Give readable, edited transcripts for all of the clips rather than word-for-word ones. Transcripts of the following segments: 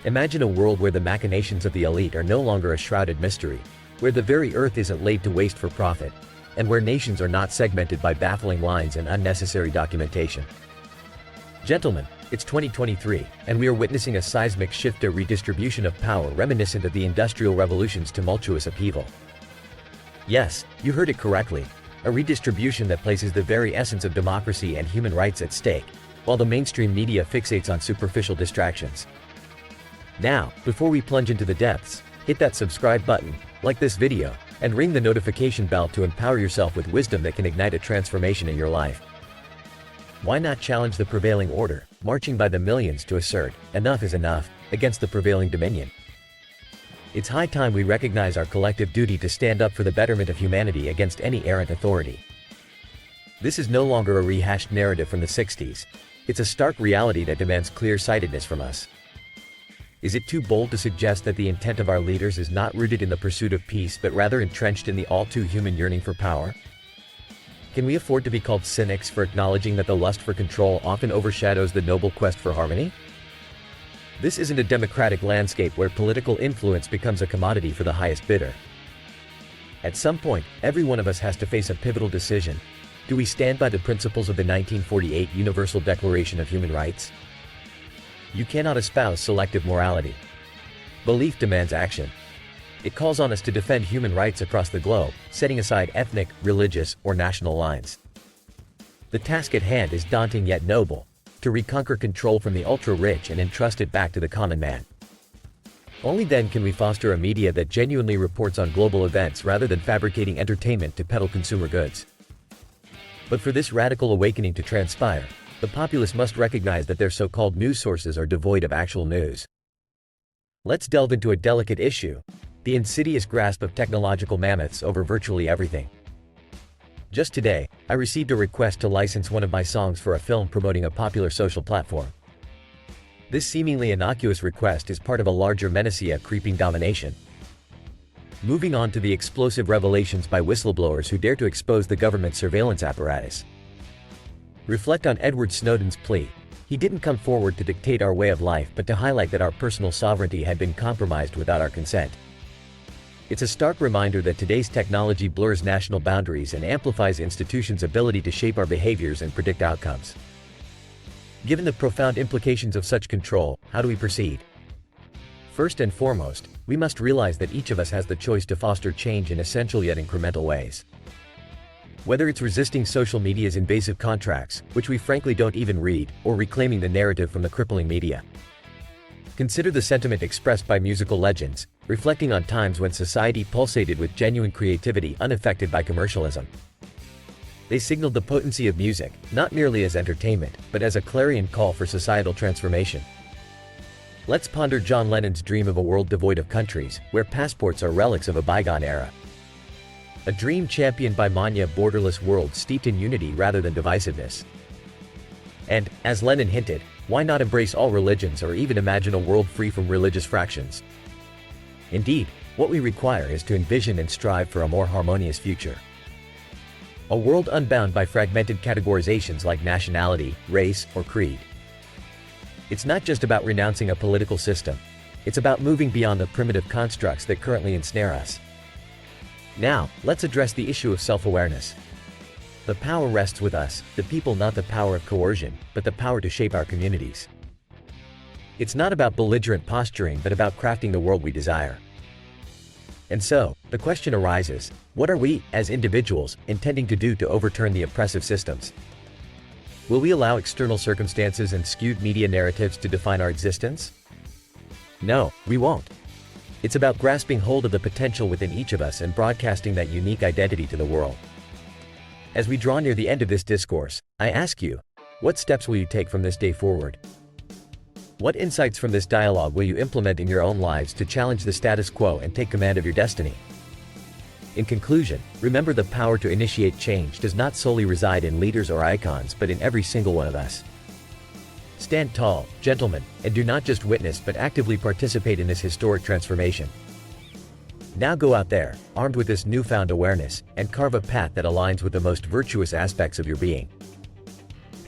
Imagine a world where the machinations of the elite are no longer a shrouded mystery, where the very earth isn't laid to waste for profit, and where nations are not segmented by baffling lines and unnecessary documentation. Gentlemen, it's 2023, and we are witnessing a seismic shift, a redistribution of power reminiscent of the Industrial Revolution's tumultuous upheaval. Yes, you heard it correctly, a redistribution that places the very essence of democracy and human rights at stake, while the mainstream media fixates on superficial distractions. Now, before we plunge into the depths, hit that subscribe button, like this video, and ring the notification bell to empower yourself with wisdom that can ignite a transformation in your life. Why not challenge the prevailing order, marching by the millions to assert, enough is enough, against the prevailing dominion? It's high time we recognize our collective duty to stand up for the betterment of humanity against any errant authority. This is no longer a rehashed narrative from the 60s. It's a stark reality that demands clear-sightedness from us. Is it too bold to suggest that the intent of our leaders is not rooted in the pursuit of peace but rather entrenched in the all-too-human yearning for power? Can we afford to be called cynics for acknowledging that the lust for control often overshadows the noble quest for harmony? This isn't a democratic landscape where political influence becomes a commodity for the highest bidder. At some point, every one of us has to face a pivotal decision. Do we stand by the principles of the 1948 Universal Declaration of Human Rights? You cannot espouse selective morality. Belief demands action. It calls on us to defend human rights across the globe, setting aside ethnic, religious, or national lines. The task at hand is daunting yet noble: to reconquer control from the ultra-rich and entrust it back to the common man. Only then can we foster a media that genuinely reports on global events rather than fabricating entertainment to peddle consumer goods. But for this radical awakening to transpire, the populace must recognize that their so-called news sources are devoid of actual news. Let's delve into a delicate issue: the insidious grasp of technological mammoths over virtually everything. Just today, I received a request to license one of my songs for a film promoting a popular social platform. This seemingly innocuous request is part of a larger menacea creeping domination. Moving on to the explosive revelations by whistleblowers who dare to expose the government's surveillance apparatus. Reflect on Edward Snowden's plea. He didn't come forward to dictate our way of life but to highlight that our personal sovereignty had been compromised without our consent. It's a stark reminder that today's technology blurs national boundaries and amplifies institutions' ability to shape our behaviors and predict outcomes. Given the profound implications of such control, how do we proceed? First and foremost, we must realize that each of us has the choice to foster change in essential yet incremental ways. Whether it's resisting social media's invasive contracts, which we frankly don't even read, or reclaiming the narrative from the crippling media. Consider the sentiment expressed by musical legends, reflecting on times when society pulsated with genuine creativity unaffected by commercialism. They signaled the potency of music, not merely as entertainment, but as a clarion call for societal transformation. Let's ponder John Lennon's dream of a world devoid of countries, where passports are relics of a bygone era. A dream championed by Manya, borderless world steeped in unity rather than divisiveness. And, as Lenin hinted, why not embrace all religions or even imagine a world free from religious fractions? Indeed, what we require is to envision and strive for a more harmonious future. A world unbound by fragmented categorizations like nationality, race, or creed. It's not just about renouncing a political system. It's about moving beyond the primitive constructs that currently ensnare us. Now, let's address the issue of self-awareness. The power rests with us, the people, not the power of coercion, but the power to shape our communities. It's not about belligerent posturing but about crafting the world we desire. And so, the question arises, what are we, as individuals, intending to do to overturn the oppressive systems? Will we allow external circumstances and skewed media narratives to define our existence? No, we won't. It's about grasping hold of the potential within each of us and broadcasting that unique identity to the world. As we draw near the end of this discourse, I ask you, what steps will you take from this day forward? What insights from this dialogue will you implement in your own lives to challenge the status quo and take command of your destiny? In conclusion, remember, the power to initiate change does not solely reside in leaders or icons but in every single one of us. Stand tall, gentlemen, and do not just witness but actively participate in this historic transformation. Now go out there, armed with this newfound awareness, and carve a path that aligns with the most virtuous aspects of your being.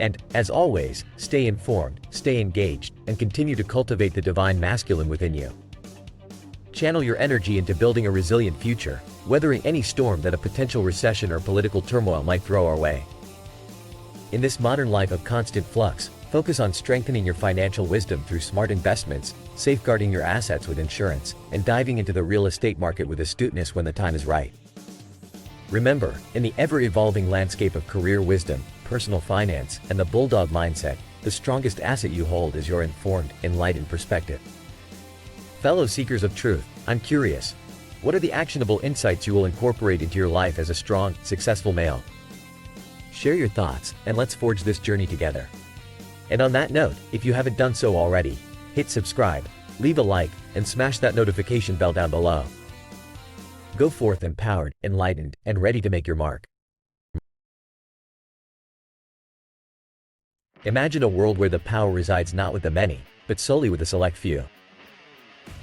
And, as always, stay informed, stay engaged, and continue to cultivate the divine masculine within you. Channel your energy into building a resilient future, weathering any storm that a potential recession or political turmoil might throw our way. In this modern life of constant flux, focus on strengthening your financial wisdom through smart investments, safeguarding your assets with insurance, and diving into the real estate market with astuteness when the time is right. Remember, in the ever-evolving landscape of career wisdom, personal finance, and the bulldog mindset, the strongest asset you hold is your informed, enlightened perspective. Fellow seekers of truth, I'm curious. What are the actionable insights you will incorporate into your life as a strong, successful male? Share your thoughts, and let's forge this journey together. And on that note, if you haven't done so already, hit subscribe, leave a like, and smash that notification bell down below. Go forth empowered, enlightened, and ready to make your mark. Imagine a world where the power resides not with the many, but solely with a select few.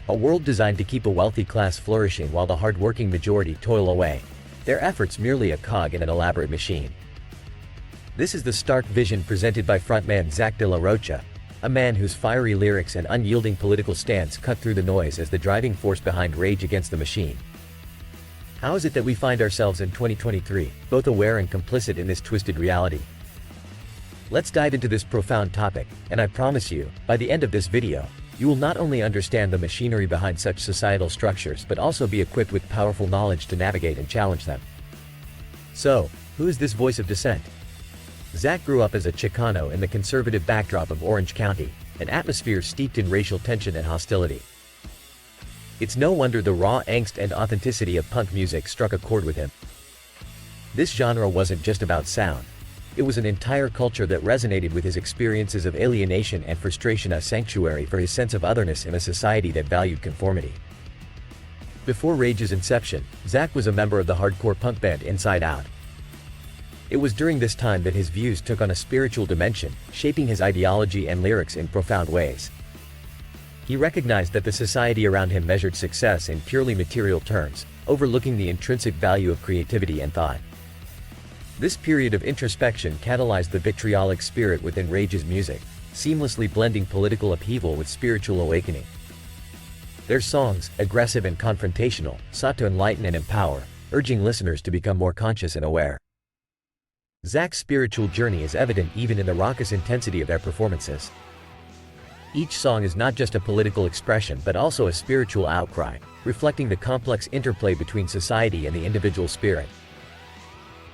A world designed to keep a wealthy class flourishing while the hard-working majority toil away, their efforts merely a cog in an elaborate machine. This is the stark vision presented by frontman Zach De La Rocha, a man whose fiery lyrics and unyielding political stance cut through the noise as the driving force behind Rage Against the Machine. How is it that we find ourselves in 2023, both aware and complicit in this twisted reality? Let's dive into this profound topic, and I promise you, by the end of this video, you will not only understand the machinery behind such societal structures but also be equipped with powerful knowledge to navigate and challenge them. So, who is this voice of dissent? Zach grew up as a Chicano in the conservative backdrop of Orange County, an atmosphere steeped in racial tension and hostility. It's no wonder the raw angst and authenticity of punk music struck a chord with him. This genre wasn't just about sound. It was an entire culture that resonated with his experiences of alienation and frustration, a sanctuary for his sense of otherness in a society that valued conformity. Before Rage's inception, Zach was a member of the hardcore punk band Inside Out. It was during this time that his views took on a spiritual dimension, shaping his ideology and lyrics in profound ways. He recognized that the society around him measured success in purely material terms, overlooking the intrinsic value of creativity and thought. This period of introspection catalyzed the vitriolic spirit within Rage's music, seamlessly blending political upheaval with spiritual awakening. Their songs, aggressive and confrontational, sought to enlighten and empower, urging listeners to become more conscious and aware. Zach's spiritual journey is evident even in the raucous intensity of their performances. Each song is not just a political expression but also a spiritual outcry, reflecting the complex interplay between society and the individual spirit.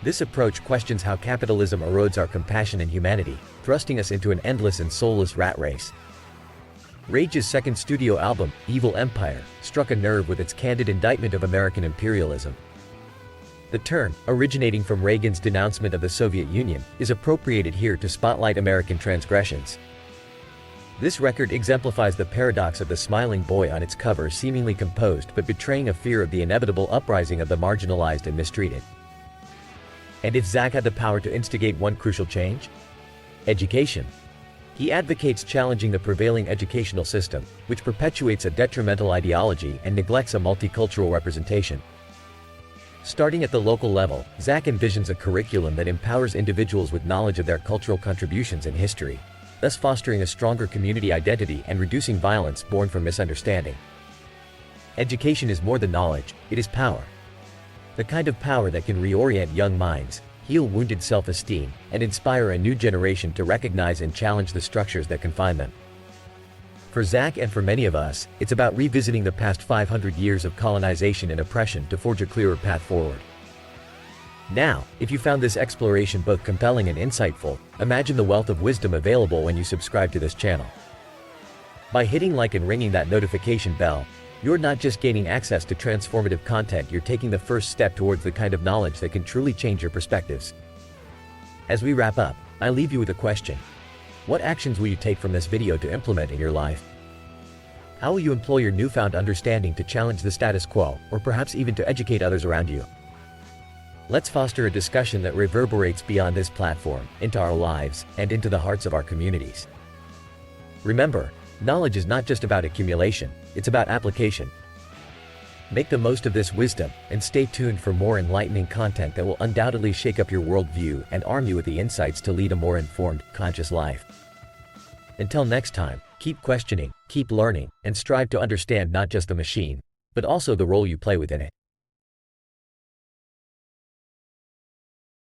This approach questions how capitalism erodes our compassion and humanity, thrusting us into an endless and soulless rat race. Rage's second studio album, Evil Empire, struck a nerve with its candid indictment of American imperialism. The term, originating from Reagan's denouncement of the Soviet Union, is appropriated here to spotlight American transgressions. This record exemplifies the paradox of the smiling boy on its cover, seemingly composed but betraying a fear of the inevitable uprising of the marginalized and mistreated. And if Zach had the power to instigate one crucial change? Education. He advocates challenging the prevailing educational system, which perpetuates a detrimental ideology and neglects a multicultural representation. Starting at the local level, Zach envisions a curriculum that empowers individuals with knowledge of their cultural contributions and history, thus fostering a stronger community identity and reducing violence born from misunderstanding. Education is more than knowledge, it is power. The kind of power that can reorient young minds, heal wounded self-esteem, and inspire a new generation to recognize and challenge the structures that confine them. For Zach and for many of us, it's about revisiting the past 500 years of colonization and oppression to forge a clearer path forward. Now, if you found this exploration both compelling and insightful, imagine the wealth of wisdom available when you subscribe to this channel. By hitting like and ringing that notification bell, you're not just gaining access to transformative content, you're taking the first step towards the kind of knowledge that can truly change your perspectives. As we wrap up, I leave you with a question. What actions will you take from this video to implement in your life? How will you employ your newfound understanding to challenge the status quo, or perhaps even to educate others around you? Let's foster a discussion that reverberates beyond this platform, into our lives, and into the hearts of our communities. Remember, knowledge is not just about accumulation, it's about application. Make the most of this wisdom, and stay tuned for more enlightening content that will undoubtedly shake up your worldview and arm you with the insights to lead a more informed, conscious life. Until next time, keep questioning, keep learning, and strive to understand not just the machine, but also the role you play within it.